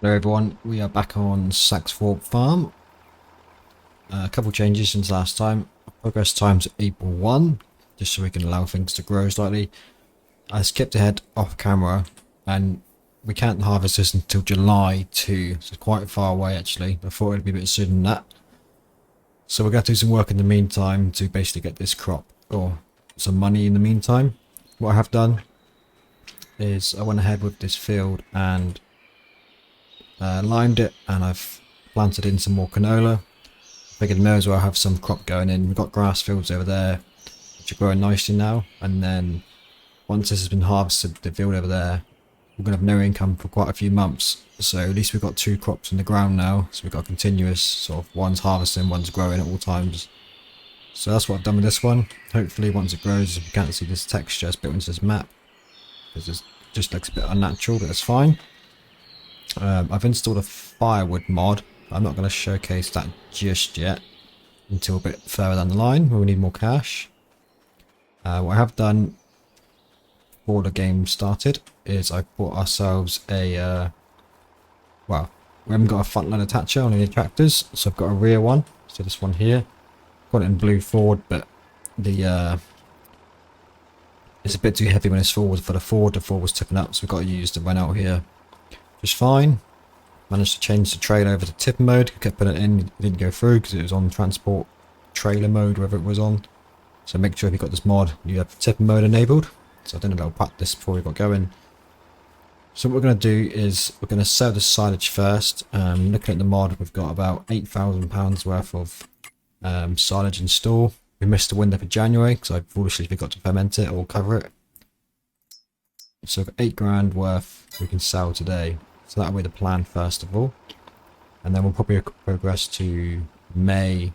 Hello everyone, we are back on Saxthorpe farm. A couple changes since last time. Progress time's April 1, just so we can allow things to grow slightly. I skipped ahead off camera and we can't harvest this until July 2, so quite far away actually. I thought it'd be a bit sooner than that. So we're going to do some work in the meantime to basically get this crop, or some money in the meantime. What I have done is I went ahead with this field and lined it, and I've planted in some more canola. Figured may as well have some crop going in. We've got grass fields over there which are growing nicely now, and then once this has been harvested, the field over there, we're going to have no income for quite a few months. So at least we've got two crops in the ground now, so we've got a continuous sort of, one's harvesting, one's growing at all times. So that's what I've done with this one. Hopefully once it grows, you can't see this texture it's built into this map, because it just looks a bit unnatural, but that's fine. I've installed a firewood mod. I'm not going to showcase that just yet until a bit further down the line when we need more cash. What I have done before the game started is I bought ourselves a well, we haven't got a front line attacher on any tractors, so I've got a rear one. So this one here, got it in blue Ford, but the it's a bit too heavy when it's forward for the Ford. The Ford was tipping up, so we've got to use the run out here just fine. Managed to change the trailer over to tipper mode. Kept putting it in, it didn't go through because it was on transport trailer mode, wherever it was on. So make sure if you've got this mod, you have tipper mode enabled. So I did a little practice before we got going. So what we're going to do is we're going to sell the silage first. Looking at the mod, we've got about £8,000 worth of silage in store. We missed the window for January because I foolishly forgot to ferment it or cover it. So I've got 8 grand worth we can sell today. So that'll be the plan first of all. And then we'll probably progress to May.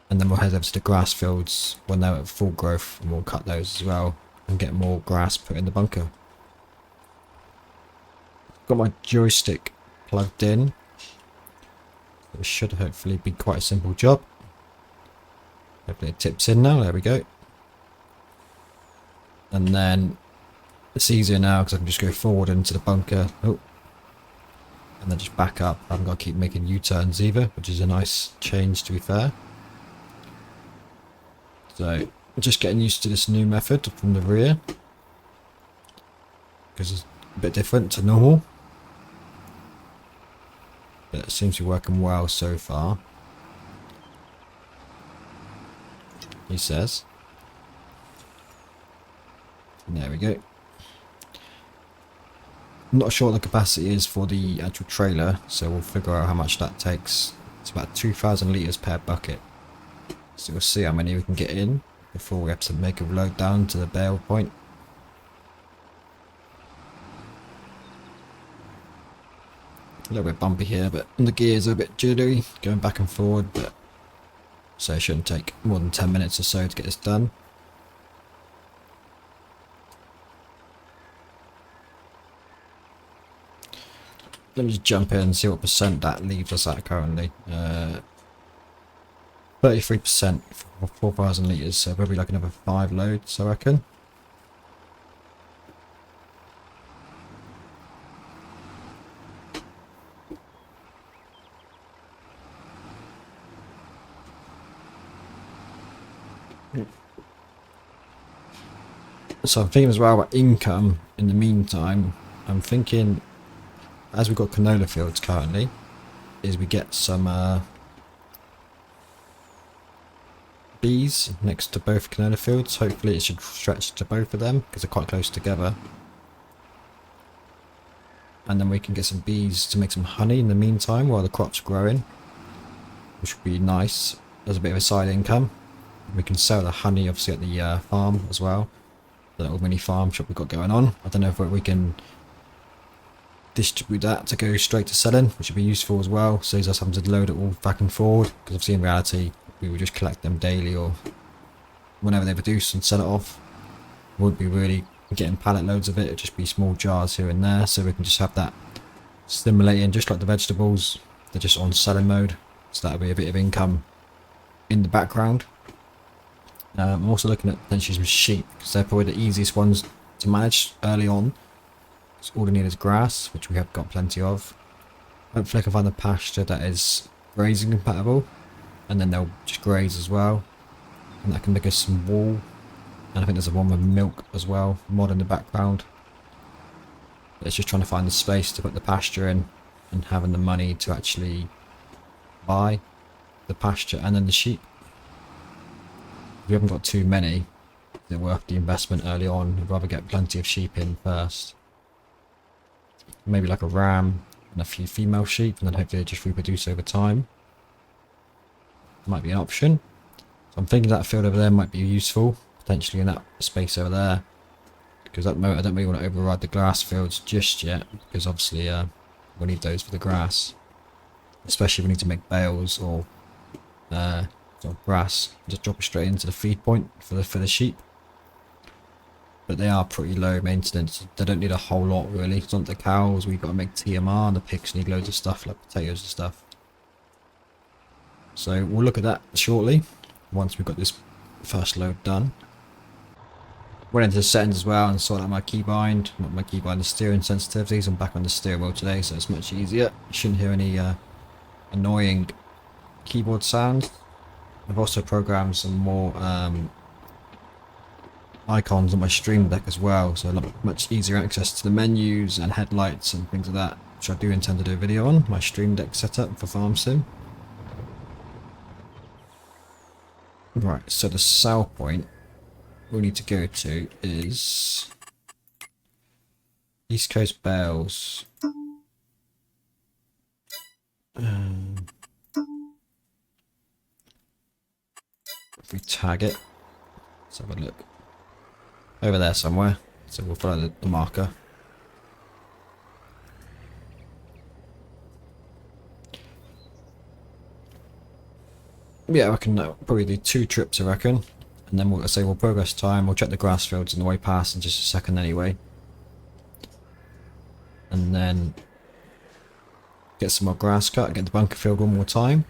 And then we'll head over to the grass fields when they're at full growth, and we'll cut those as well and get more grass put in the bunker. Got my joystick plugged in. It should hopefully be quite a simple job. Hopefully it tips in now, there we go. And then it's easier now because I can just go forward into the bunker, and then just back up. I haven't got to keep making U-turns either, which is a nice change to be fair. So I'm just getting used to this new method from the rear, because it's a bit different to normal. But it seems to be working well so far, he says. And there we go. I'm not sure what the capacity is for the actual trailer, so we'll figure out how much that takes. It's about 2,000 litres per bucket. So we'll see how many we can get in before we have to make a load down to the bale point. A little bit bumpy here, but the gears are a bit jittery, going back and forward, but so it shouldn't take more than 10 minutes or so to get this done. Let me just jump in and see what percent that leaves us at currently. 33% for 4,000 litres, so probably like another 5 loads, I reckon. So I'm thinking as well about income in the meantime. I'm thinking, as we've got canola fields currently, is we get some bees next to both canola fields. Hopefully it should stretch to both of them because they're quite close together. And then we can get some bees to make some honey in the meantime while the crop's growing, which would be nice as a bit of a side income. We can sell the honey obviously at the farm as well, the little mini farm shop we've got going on. I don't know if we can distribute that to go straight to selling, which would be useful as well. Saves us having to load it all back and forward, because obviously in reality we would just collect them daily or whenever they produce and sell it off. Wouldn't be really getting pallet loads of it, it'd just be small jars here and there, so we can just have that stimulating just like the vegetables. They're just on selling mode, so that'll be a bit of income in the background. I'm also looking at potentially some sheep, because they're probably the easiest ones to manage early on, So all we need is grass, which we have got plenty of. Hopefully I can find a pasture that is grazing compatible, and then they'll just graze as well, and that can make us some wool. And I think there's a one with milk as well, mod in the background. It's just trying to find the space to put the pasture in, and having the money to actually buy the pasture and then the sheep. If we haven't got too many, they're worth the investment early on. I'd rather get plenty of sheep in first. Maybe like a ram and a few female sheep, and then hopefully they just reproduce over time. Might be an option. So I'm thinking that field over there might be useful, potentially in that space over there. Because at the moment I don't really want to override the grass fields just yet, because obviously we'll need those for the grass. Especially if we need to make bales or sort of grass. Just drop it straight into the feed point for the sheep. But they are pretty low maintenance. They don't need a whole lot really. It's not the cows, we've got to make TMR, and the pigs need loads of stuff like potatoes and stuff. So we'll look at that shortly, once we've got this first load done. Went into the settings as well and sorted out my keybind. Not my keybind, the steering sensitivities. I'm back on the steering wheel today, so it's much easier. You shouldn't hear any annoying keyboard sounds. I've also programmed some more icons on my Stream Deck as well, so a lot much easier access to the menus and headlights and things like that, which I do intend to do a video on, my Stream Deck setup for Farm Sim. Right, so the sell point we need to go to is East Coast Bales. If we tag it, let's have a look. Over there somewhere, so we'll follow the marker. Yeah, I can probably do 2 trips, I reckon, and then we'll progress time. We'll check the grass fields on the way past in just a second anyway, and then get some more grass cut, get the bunker filled one more time,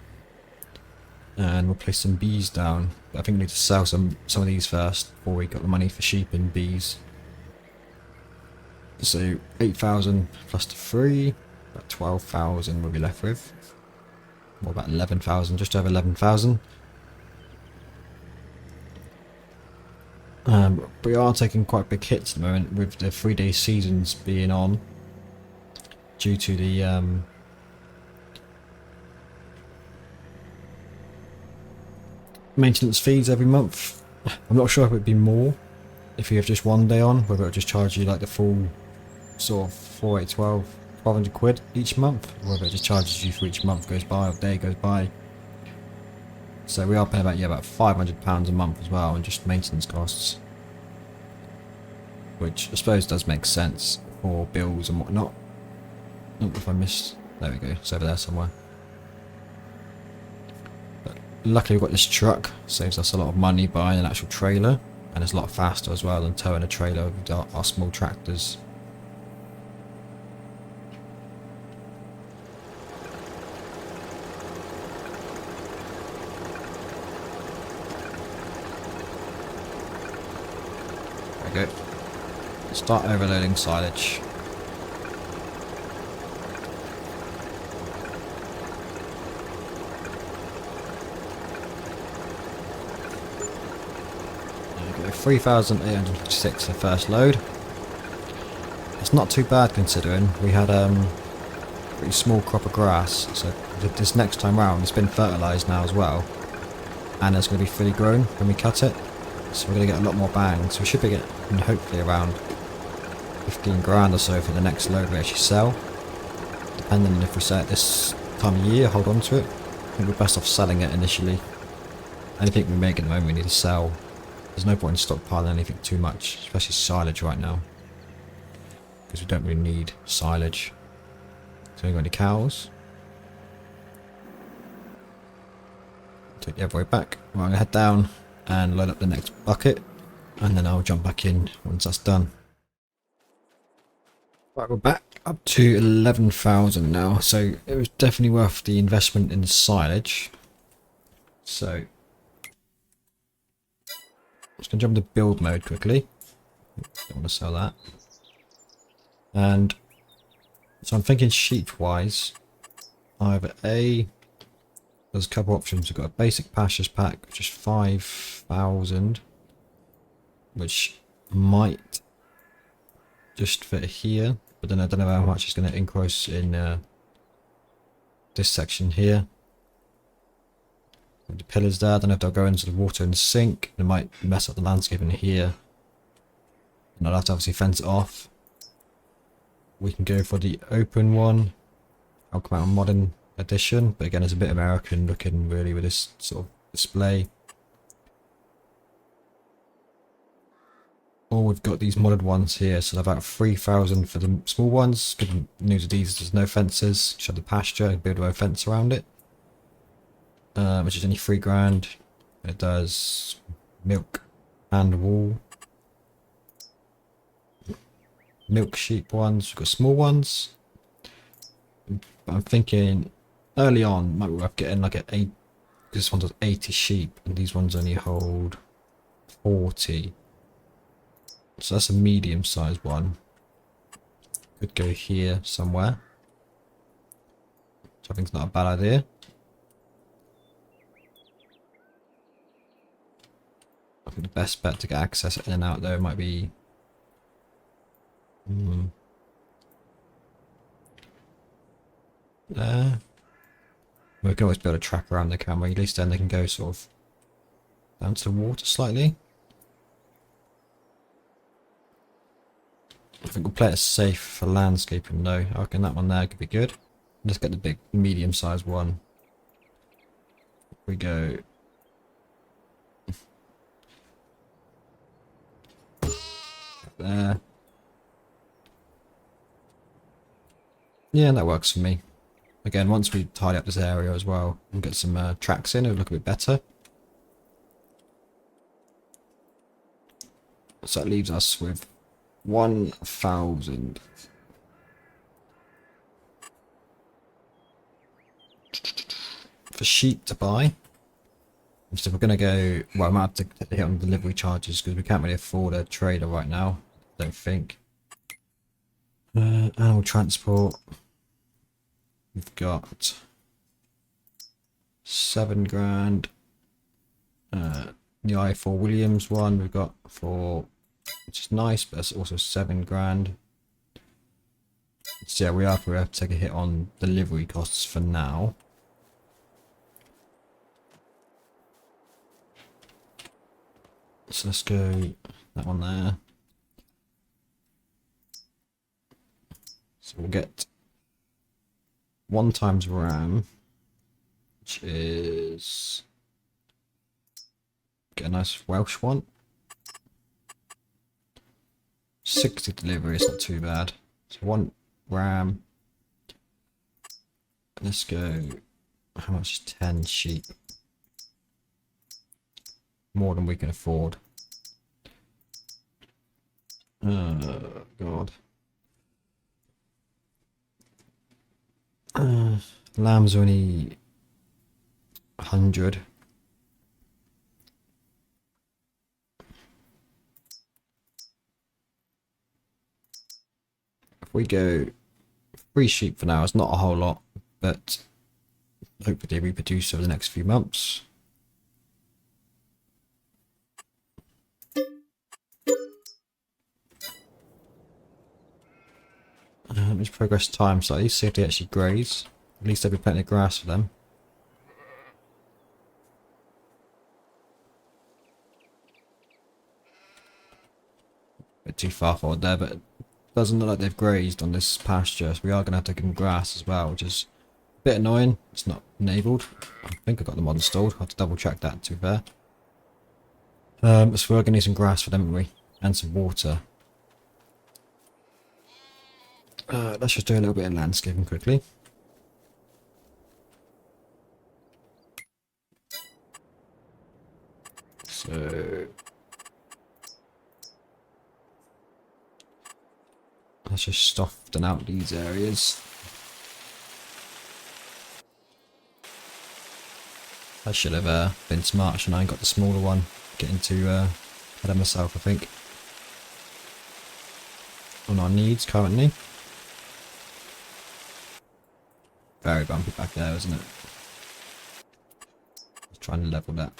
and we'll place some bees down. But I think we need to sell some of these first before we got the money for sheep and bees. So 8,000 plus the 3, about 12,000 we'll be left with. Or about 11,000, just over 11,000. We are taking quite big hits at the moment with the 3-day seasons being on, due to the maintenance fees every month. I'm not sure if it would be more if you have just 1 day on, whether it would just charge you like the full sort of 1200 quid each month, or whether it just charges you for each month goes by or day goes by. So we are paying about £500 a month as well in just maintenance costs, which I suppose does make sense for bills and whatnot. I don't know if I missed. There we go, it's over there somewhere. But luckily we've got this truck, saves us a lot of money buying an actual trailer, and it's a lot faster as well than towing a trailer with our small tractors. There we go. Start overloading silage. There we go, 3,856 the first load. It's not too bad considering we had a pretty small crop of grass, so this next time round it's been fertilised now as well, and it's going to be fully grown when we cut it, so we're going to get a lot more bang. So we should be getting hopefully around 15 grand or so for the next load we actually sell, depending on if we sell it this time of year, hold on to it. I think we're best off selling it initially. Anything we make at the moment we need to sell. There's no point in stockpiling anything too much, especially silage right now, because we don't really need silage. So we got any cows? Take the other way back. Well, I'm going to head down and load up the next bucket, and then I'll jump back in once that's done. Right, we're back up to 11,000 now, so it was definitely worth the investment in the silage. So I'm just going to jump into build mode quickly. Don't want to sell that. And so I'm thinking sheet wise, either there's a couple options. We've got a basic pastures pack, which is 5,000, which might just fit here, but then I don't know how much it's going to encroach in this section here. With the pillars there, I don't know if they'll go into the water and sink. It might mess up the landscape in here. And I'll have to obviously fence it off. We can go for the open one. I'll come out on modern edition, but again it's a bit American looking really with this sort of display. Or we've got these modded ones here, so about 3,000 for the small ones. Good news of these, there's no fences. Show the pasture and build a fence around it. Which is only 3 grand. It does milk and wool. Milk sheep ones, we've got small ones. But I'm thinking early on might be worth getting like an 8, because this one does 80 sheep and these ones only hold 40. So that's a medium sized one. Could go here somewhere. Which I think is not a bad idea. I think the best bet to get access in and out there might be there. We can always be able to track around the camera, at least then they can go sort of down to the water slightly. I think we'll play it safe for landscaping though. I reckon that one there could be good. Let's get the big medium sized one. We go there. Yeah, that works for me. Again, once we tidy up this area as well and get some tracks in, it'll look a bit better. So that leaves us with 1,000. For sheep to buy. So we're going to go, well, I might have to hit on delivery charges because we can't really afford a trader right now, I don't think. Animal transport. We've got 7 grand. The I4 Williams one we've got for, which is nice, but it's also 7 grand. So yeah, we have to take a hit on delivery costs for now. So let's go that one there. So we'll get 1 times RAM, which is, get a nice Welsh one. 60 delivery, it's not too bad. So 1 RAM. Let's go, how much is 10 sheep? More than we can afford. Oh god. Lamb's only 100. If we go 3 sheep for now, it's not a whole lot, but hopefully they reproduce over the next few months. Let me just progress time slightly, see if they actually graze. At least there'll be plenty of grass for them. Bit too far forward there, but it doesn't look like they've grazed on this pasture, so we are going to have to give them grass as well, which is a bit annoying. It's not enabled. I think I got them installed. I'll have to double check that, to be fair. So we're going to need some grass for them, haven't we? And some water. Let's just do a little bit of landscaping quickly. So let's just soften out these areas. I should have been smart, shouldn't I? Got the smaller one. Getting too ahead of myself, I think. on our needs currently. Very bumpy back there, isn't it? Trying to level that.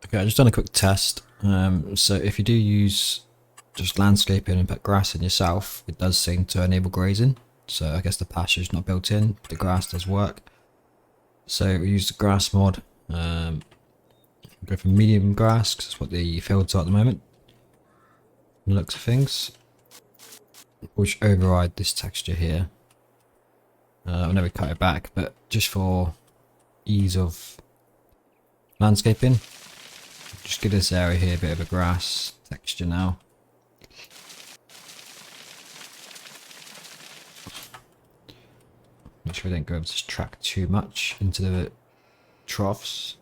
Okay, I've just done a quick test. So if you do use just landscaping and put grass in yourself, it does seem to enable grazing. So I guess the pasture is not built in, but the grass does work. So we use the grass mod. Go for medium grass because that's what the fields are at the moment. From the looks of things, which override this texture here. I'll never cut it back, but just for ease of landscaping, just give this area here a bit of a grass texture now. Make sure we don't go over this track too much into the troughs.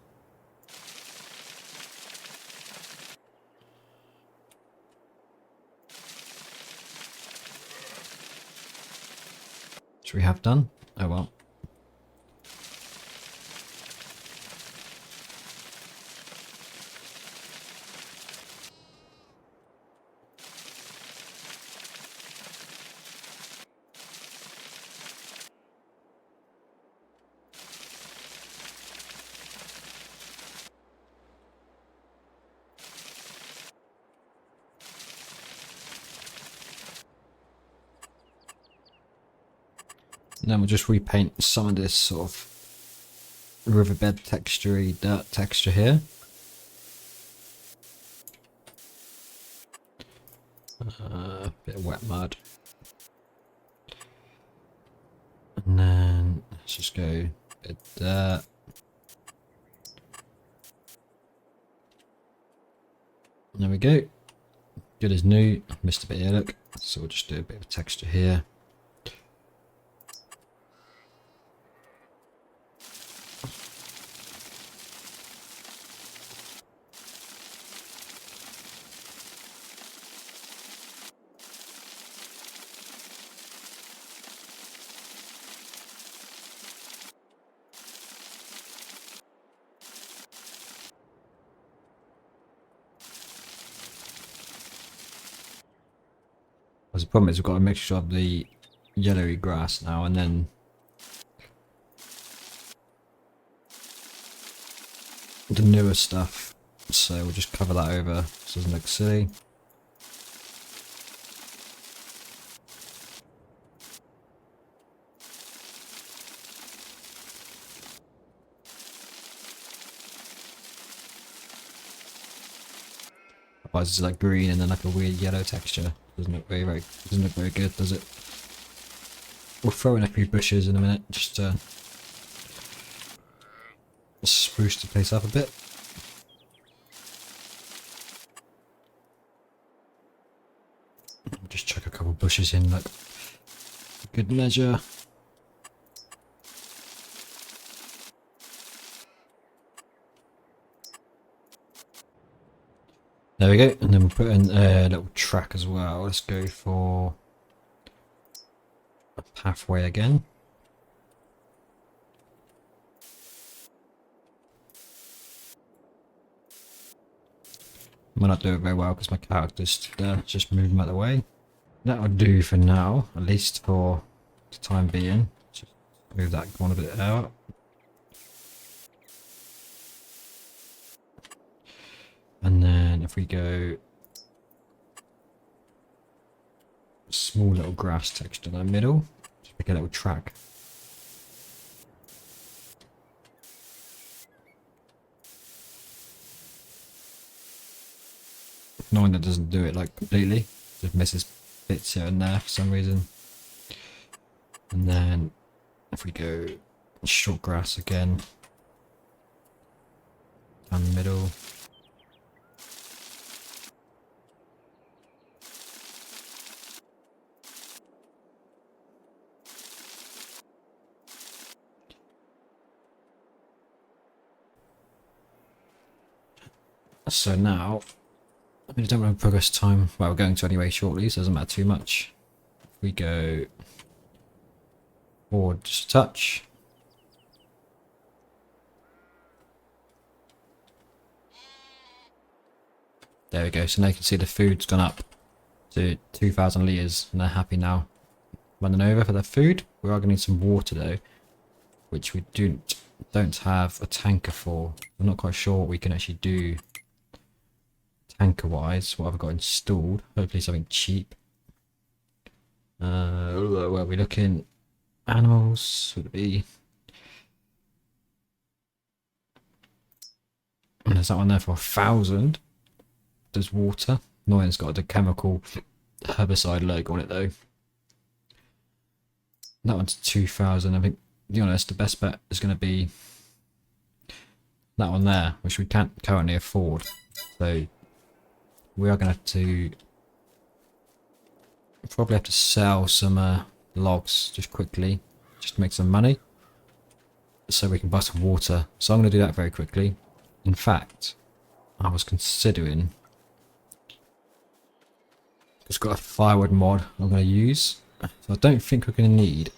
Which we have done. Oh well. And then we'll just repaint some of this sort of riverbed texture-y dirt texture here. Bit of wet mud. And then let's just go a bit dirt. There we go. Good as new. Missed a bit here, look. So we'll just do a bit of texture here. The problem is we've got a mixture of the yellowy grass now and then the newer stuff, so we'll just cover that over so it doesn't look silly. Otherwise it's like green and then like a weird yellow texture. Doesn't look very good, does it? We'll throw in a few bushes in a minute just to spruce the place up a bit. Just chuck a couple bushes in like good measure. There we go, and then we'll put in a little track as well. Let's go for a pathway again. Might not do it very well because my character's just moving out of the way. That'll do for now, at least for the time being. Just move that one a bit out. And then if we go small little grass texture in the middle, just make a little track. Knowing that doesn't do it like completely, just misses bits here and there for some reason. And then if we go short grass again, and the middle. So now, I mean, I don't want to progress time. Well, we're going to anyway shortly, so it doesn't matter too much. If we go forward just a touch. There we go. So now you can see the food's gone up to 2,000 litres, and they're happy now. Running over for their food. We are going to need some water though, which we don't have a tanker for. I'm not quite sure what we can actually do tanker wise. What have I got installed? Hopefully something cheap. Where are we looking? Animals would it be? And there's that one there for 1,000. There's water. Annoying, it's got the chemical herbicide logo on it though. That one's 2,000. I think, to be honest, the best bet is going to be that one there, which we can't currently afford. So we are going to have to probably have to sell some logs just quickly, just to make some money, so we can buy some water. So I'm going to do that very quickly. In fact, I was considering, it's got a firewood mod I'm going to use. So I don't think we're going to need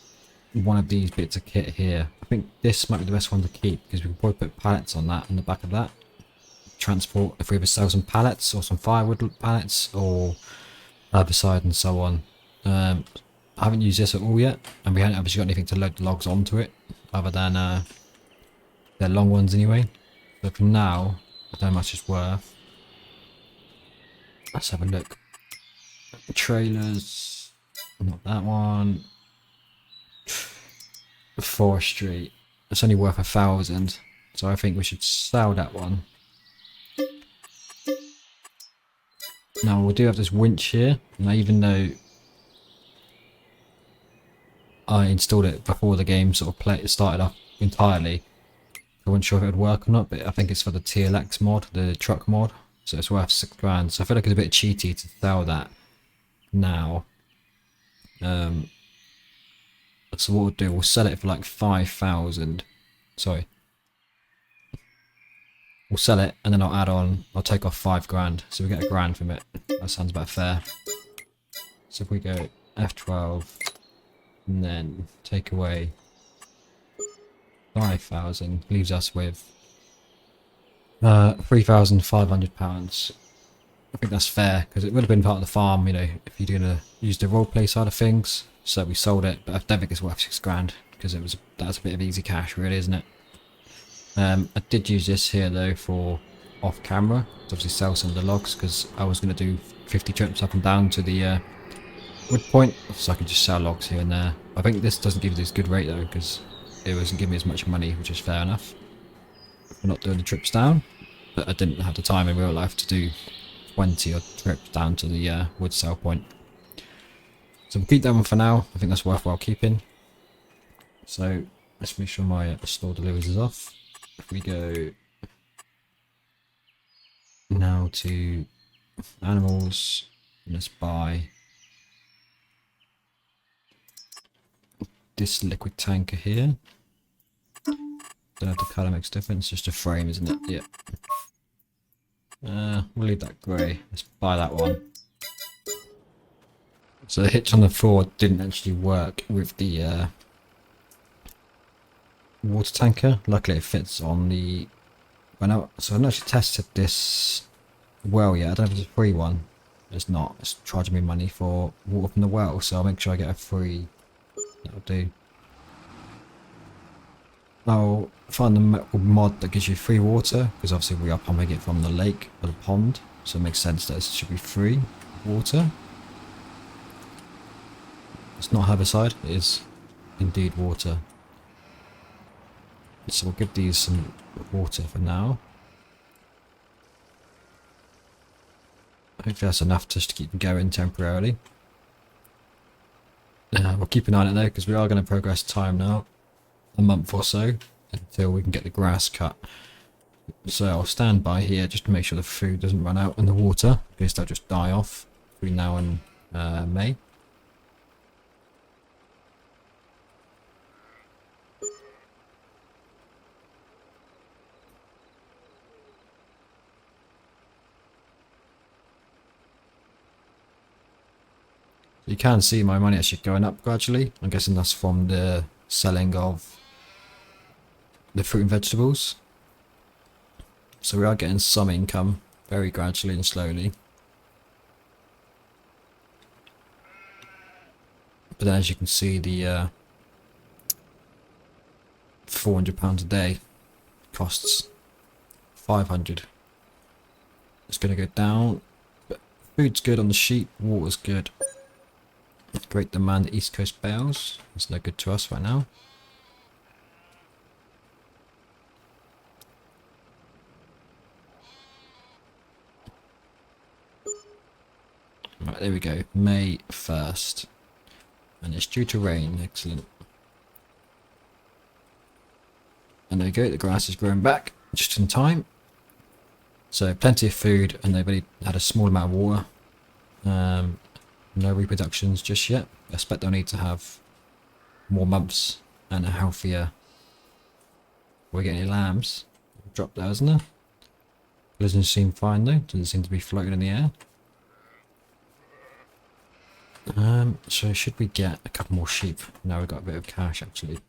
one of these bits of kit here. I think this might be the best one to keep, because we can probably put pallets on that, on the back of that. Transport, if we ever sell some pallets or some firewood pallets or herbicide and so on. I haven't used this at all yet, and we haven't obviously got anything to load the logs onto it, other than they're long ones anyway. So for now, I don't know how much it's worth. Let's have a look. Trailers, not that one. Forestry, it's only worth 1,000, so I think we should sell that one. Now we do have this winch here, and even though I installed it before the game sort of started up entirely, I wasn't sure if it would work or not, but I think it's for the TLX mod, the truck mod, so it's worth £6,000. So I feel like it's a bit cheaty to sell that now. So what we'll do, we'll sell it for like 5,000. Sorry. We'll sell it, and then I'll take off £5,000, so we get £1,000 from it. That sounds about fair. So if we go F12, and then take away 5,000, leaves us with £3,500. I think that's fair, because it would have been part of the farm, you know, if you're going to use the roleplay side of things. So we sold it, but I don't think it's worth £6,000, because that's a bit of easy cash, really, isn't it? I did use this here though for off camera to obviously sell some of the logs, because I was going to do 50 trips up and down to the wood point, so I could just sell logs here and there. I think this doesn't give you this good rate though, because it wasn't giving me as much money, which is fair enough. We're not doing the trips down, but I didn't have the time in real life to do 20 odd trips down to the wood sell point. So we'll keep that one for now. I think that's worthwhile keeping. So let's make sure my store delivers is off. If we go now to animals, let's buy this liquid tanker here. Don't know if the colour makes a difference, just a frame, isn't it? Yeah. We'll leave that grey. Let's buy that one. So the hitch on the floor didn't actually work with the water tanker. Luckily it fits on the... So I've not actually tested this well yet. I don't know if it's a free one. It's not. It's charging me money for water from the well, so I'll make sure I get a free... That'll do. I'll find the mod that gives you free water, because obviously we are pumping it from the lake or the pond, so it makes sense that it should be free water. It's not herbicide, it is indeed water. So we'll give these some water for now. Hopefully that's enough just to keep them going temporarily. We'll keep an eye on it though, because we are going to progress time now. A month or so, until we can get the grass cut. So I'll stand by here just to make sure the food doesn't run out and the water, because they'll just die off between now and May. You can see my money actually going up gradually. I'm guessing that's from the selling of the fruit and vegetables. So we are getting some income very gradually and slowly. But then as you can see, the £400 a day costs 500. It's going to go down. But food's good on the sheep, water's good. Great demand East Coast bales. It's no good to us right now. Right, there we go. May 1st. And it's due to rain. Excellent. And there we go. The grass is growing back just in time. So plenty of food, and they've only had a small amount of water. No reproductions just yet. I expect they'll need to have more months and a healthier. We're getting any lambs. Drop there, isn't there? Doesn't seem fine though. Doesn't seem to be floating in the air. So should we get a couple more sheep? Now we've got a bit of cash actually.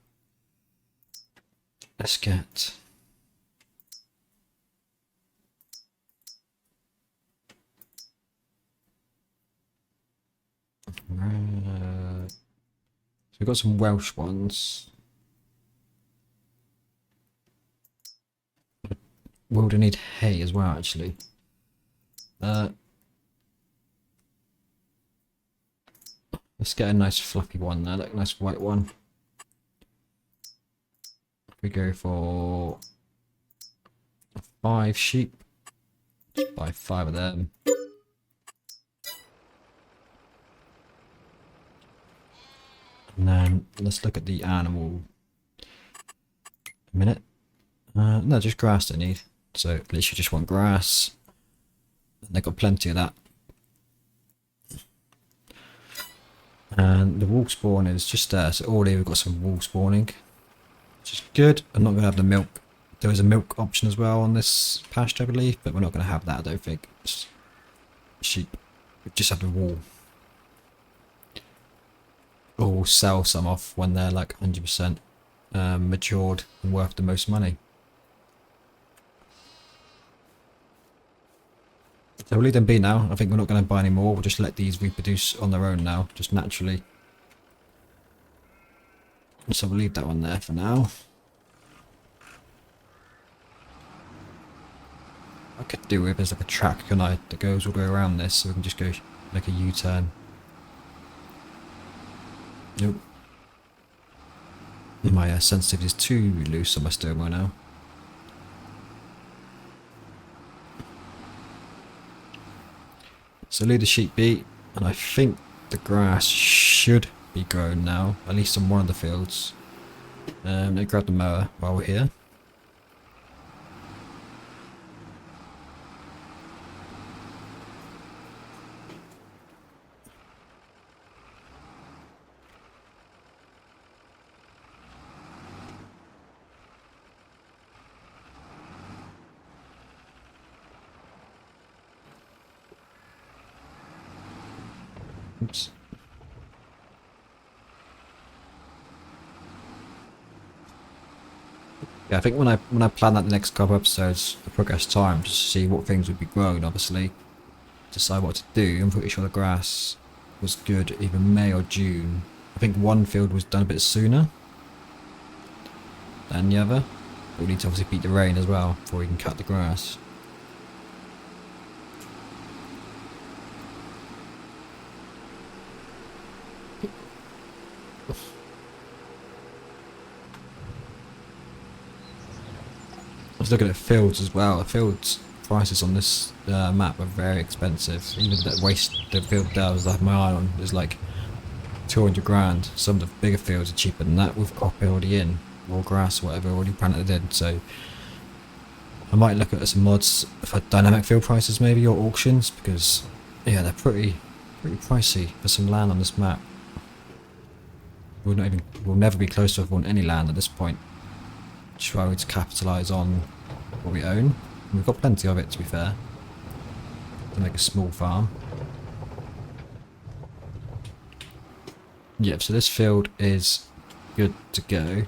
Let's get. So we've got some Welsh ones. We'll need hay as well, actually. Let's get a nice fluffy one there, like a nice white one. We go for 5 sheep. Buy 5 of them. And then let's look at the animal. A minute. No, just grass they need. So at least you just want grass. And they've got plenty of that. And the wool spawn is just there. So already we've got some wool spawning, which is good. I'm not going to have the milk. There is a milk option as well on this pasture, I believe, but we're not going to have that, I don't think. It's sheep. We just have the wool. Or we'll sell some off when they're like 100% matured and worth the most money. So we'll leave them be now. I think we're not going to buy any more. We'll just let these reproduce on their own now, just naturally. So we'll leave that one there for now. I could do with there's like a track, can I, that goes all the way around this, so we can just go like a U-turn. Nope. My sensitivity is too loose on my steering wheel now. So leave the sheep be, and I think the grass should be grown now, at least on one of the fields. Let me grab the mower while we're here. Oops. Yeah, I think when I plan out the next couple episodes, the progress time, just to see what things would be grown, obviously, decide what to do. I'm pretty sure the grass was good either May or June. I think one field was done a bit sooner than the other, but we need to obviously beat the rain as well before we can cut the grass. I was looking at fields as well. The fields prices on this map are very expensive. Even the field that I was like my eye on is like 200 grand. Some of the bigger fields are cheaper than that with crop already in, or grass or whatever already planted in. So I might look at some mods for dynamic field prices maybe, or auctions, because yeah, they're pretty pricey for some land on this map. We'll never be close to affording any land at this point. Try to capitalise on what we own. And we've got plenty of it, to be fair, to make a small farm. Yep, so this field is good to go.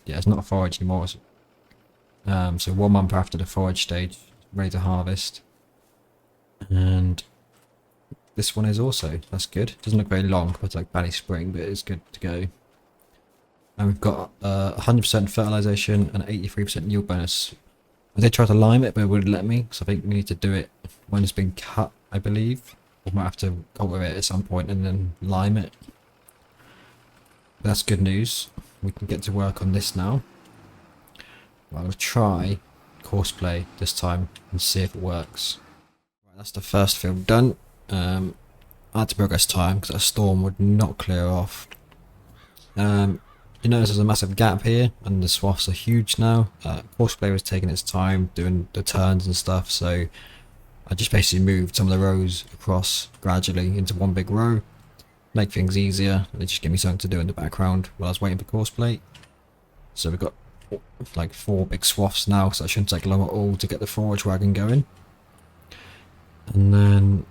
Yeah, it's not a forage anymore. So 1 month after the forage stage, ready to harvest. And this one is also, that's good. Doesn't look very long compared to like Valley Spring, but it is good to go. And we've got 100% fertilization and 83% yield bonus. I did try to lime it, but it wouldn't let me, so I think we need to do it when it's been cut, I believe. We might have to cultivate it at some point and then lime it. But that's good news. We can get to work on this now. I'll try Courseplay this time and see if it works. Right, that's the first field done. I had to progress time because that storm would not clear off. You notice there's a massive gap here and the swaths are huge now. Courseplay was taking its time doing the turns and stuff, so I just basically moved some of the rows across gradually into one big row. Make things easier, and it just gave me something to do in the background while I was waiting for Courseplay. So we've got like 4 big swaths now, so it shouldn't take long at all to get the forage wagon going. And then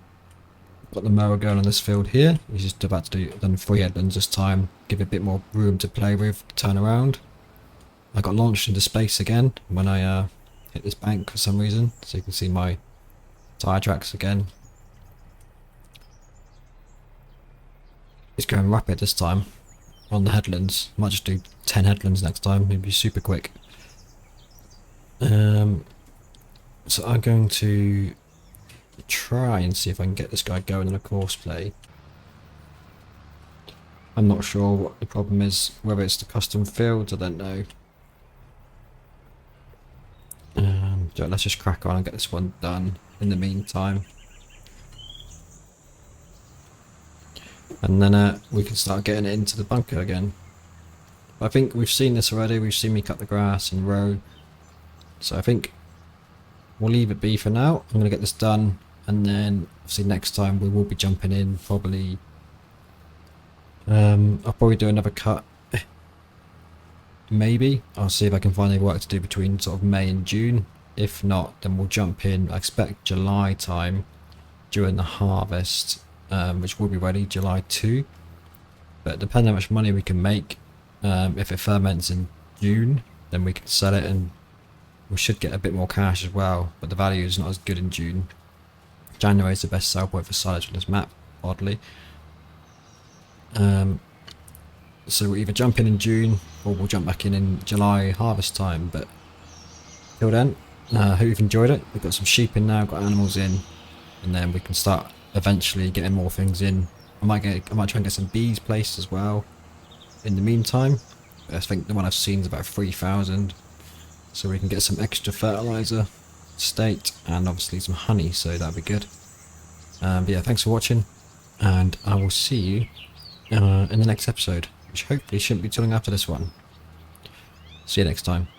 got the mower going on this field here. He's just about to done 3 headlands this time, give it a bit more room to play with, turn around. I got launched into space again when I hit this bank for some reason, so you can see my tyre tracks again. It's going rapid this time on the headlands. Might just do 10 headlands next time, it'll be super quick. So I'm going to try and see if I can get this guy going in a Courseplay. I'm not sure what the problem is, whether it's the custom fields, I don't know. So let's just crack on and get this one done in the meantime. And then we can start getting it into the bunker again. I think we've seen this already, we've seen me cut the grass and row. So I think we'll leave it be for now. I'm going to get this done, and then obviously next time we will be jumping in probably. I'll probably do another cut. Maybe. I'll see if I can find any work to do between sort of May and June. If not, then we'll jump in, I expect July time during the harvest, which will be ready July 2. But depending on how much money we can make, if it ferments in June, then we can sell it and we should get a bit more cash as well. But the value is not as good in June. January is the best sell point for silage on this map, oddly. So we'll either jump in June or we'll jump back in July harvest time. But till then, I hope you've enjoyed it. We've got some sheep in now, got animals in, and then we can start eventually getting more things in. I might try and get some bees placed as well in the meantime. I think the one I've seen is about 3,000, so we can get some extra fertilizer, state, and obviously some honey, so that'd be good. But yeah, thanks for watching, and I will see you in the next episode, which hopefully shouldn't be too long after this one. See you next time.